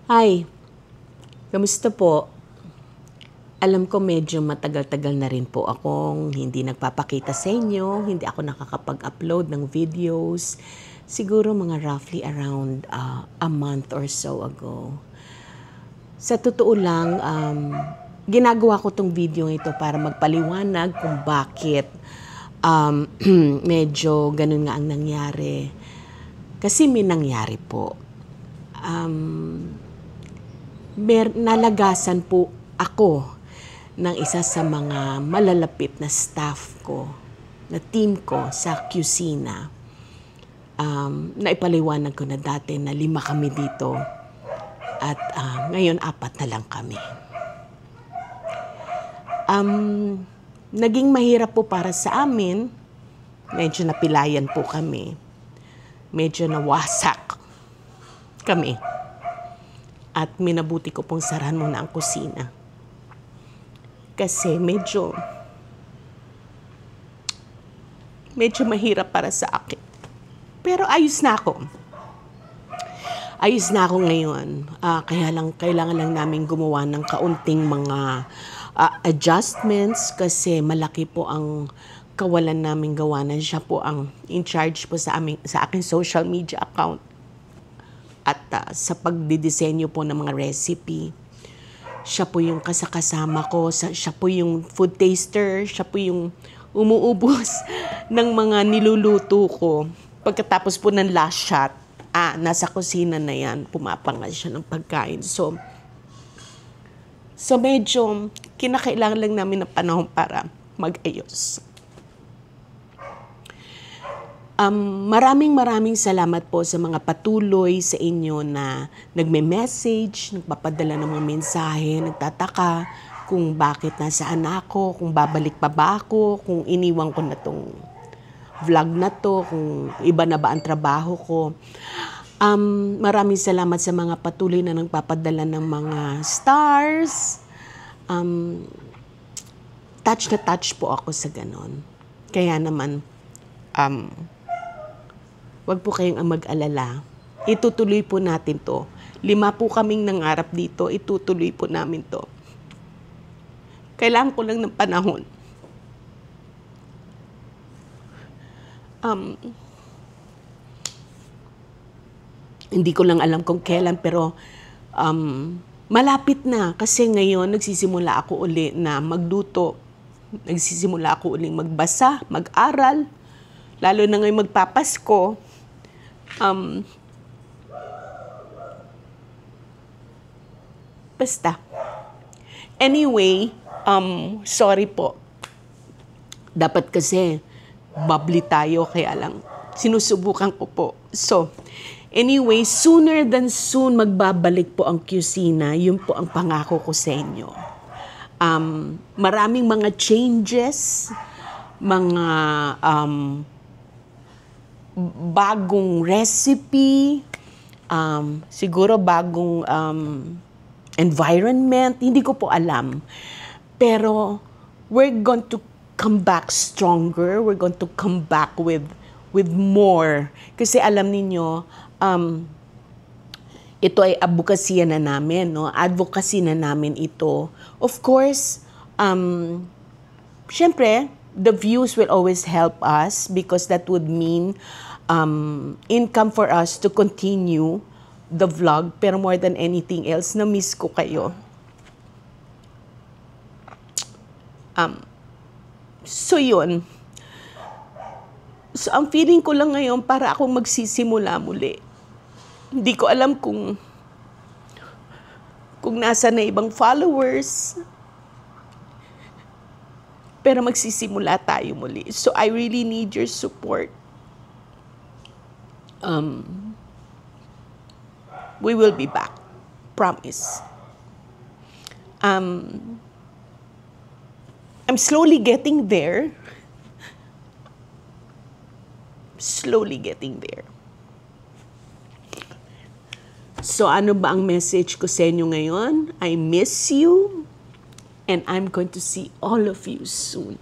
Hi, kamusta po? Alam ko medyo matagal-tagal na rin po akong hindi nagpapakita sa inyo, hindi ako nakakapag-upload ng videos. Siguro mga roughly around a month or so ago. Sa totoo lang, ginagawa ko tong video ito para magpaliwanag kung bakit medyo ganun nga ang nangyari. Kasi may nangyari po. Nalagasan po ako ng isa sa mga malalapit na staff ko, na team ko sa kusina. Naipaliwanag ko na dati na 5 kami dito at ngayon 4 na lang kami. Naging mahirap po para sa amin, medyo napilayan po kami, medyo nawasak kami. At minabuti ko pong sarahan muna ang kusina. Kasi medyo mahirap para sa akin. Pero ayos na ako. Ayos na ako ngayon. Kaya lang, kailangan lang namin gumawa ng kaunting mga adjustments kasi malaki po ang kawalan namin gawanan. Siya po ang in charge po sa aking social media account. At sa pagdidisenyo po ng mga recipe. Siya po yung kasama ko, siya po yung food taster, siya po yung umuubos ng mga niluluto ko. Pagkatapos po ng last shot, nasa kusina na yan, pumapangal siya ng pagkain. So medyo kinakailangan lang namin ng panahon para mag-ayos. Maraming salamat po sa mga patuloy sa inyo na nagme-message, nagpapadala ng mga mensahe, nagtataka kung bakit nasaan ako, kung babalik pa ba ako, kung iniwan ko na tong vlog na to, kung iba na ba ang trabaho ko. Maraming salamat sa mga patuloy na nagpapadala ng mga stars. Touch na touch po ako sa ganon. Kaya naman, wag po kayong mag-alala. Itutuloy po natin to. 5 po kaming nangarap dito. Itutuloy po namin to. Kailangan ko lang ng panahon. Hindi ko lang alam kung kailan pero malapit na. Kasi ngayon nagsisimula ako uli na magluto. Nagsisimula ako uling magbasa, mag-aral. Lalo na ngayon magpapasko. Basta. Anyway, sorry po. Dapat kasi bubbly tayo, kaya lang sinusubukan ko po. So, anyway, sooner than soon magbabalik po ang kusina. Yun po ang pangako ko sa inyo. Maraming mga changes, mga bagong recipe, siguro bagong environment, hindi ko po alam. Pero we're going to come back stronger, we're going to come back with more. Kasi alam niyo, ito ay advocacy na namin, no? Advocacy na namin ito. Of course, syempre, the views will always help us because that would mean income for us to continue the vlog. Pero more than anything else, na-miss ko kayo. So yun. So ang feeling ko lang ngayon para akong magsisimula muli. Hindi ko alam kung nasa na ibang followers. Pero magsisimula tayo muli. So I really need your support. We will be back. Promise. I'm slowly getting there. Slowly getting there. So ano ba ang message ko sa inyo ngayon? I miss you and I'm going to see all of you soon.